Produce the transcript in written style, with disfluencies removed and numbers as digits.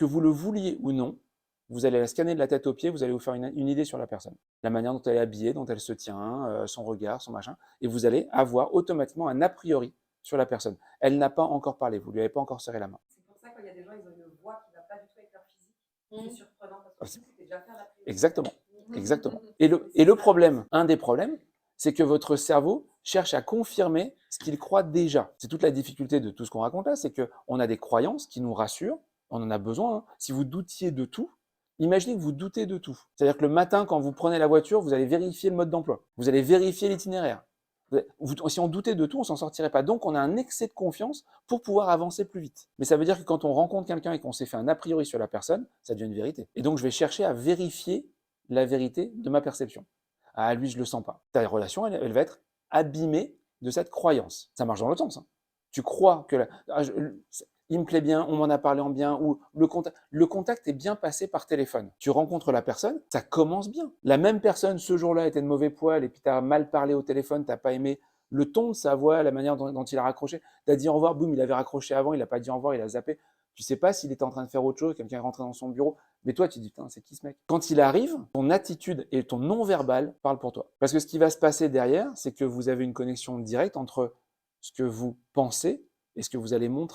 que vous le vouliez ou non, vous allez la scanner de la tête aux pieds, vous allez vous faire une idée sur la personne. La manière dont elle est habillée, dont elle se tient, son regard, son machin. Et vous allez avoir automatiquement un a priori sur la personne. Elle n'a pas encore parlé, vous ne lui avez pas encore serré la main. C'est pour ça, quand il y a des gens, ils ont une voix qui ne va pas du tout avec leur physique. C'est surprenant parce que c'était déjà fait à la priori. Exactement. Exactement. Et le problème, un des problèmes, c'est que votre cerveau cherche à confirmer ce qu'il croit déjà. C'est toute la difficulté de tout ce qu'on raconte là, c'est qu'on a des croyances qui nous rassurent, on en a besoin. Hein. Si vous doutiez de tout, imaginez que vous doutez de tout. C'est-à-dire que le matin, quand vous prenez la voiture, vous allez vérifier le mode d'emploi, vous allez vérifier l'itinéraire. Si on doutait de tout, on s'en sortirait pas. Donc, on a un excès de confiance pour pouvoir avancer plus vite. Mais ça veut dire que quand on rencontre quelqu'un et qu'on s'est fait un a priori sur la personne, ça devient une vérité. Et donc, je vais chercher à vérifier la vérité de ma perception. Ah, lui, je le sens pas. Ta relation, elle va être abîmée de cette croyance. Ça marche dans l'autre sens. Hein. Tu crois que il me plaît bien, on m'en a parlé en bien, ou le contact est bien passé par téléphone. Tu rencontres la personne, ça commence bien. La même personne, ce jour-là, était de mauvais poil, et puis tu as mal parlé au téléphone, tu n'as pas aimé le ton de sa voix, la manière dont il a raccroché. Tu as dit au revoir, boum, il avait raccroché avant, il n'a pas dit au revoir, il a zappé. Tu sais pas s'il était en train de faire autre chose, quelqu'un est rentré dans son bureau. Mais toi, tu dis, putain, c'est qui ce mec? Quand il arrive, ton attitude et ton non-verbal parlent pour toi. Parce que ce qui va se passer derrière, c'est que vous avez une connexion directe entre ce que vous pensez et ce que vous allez montrer.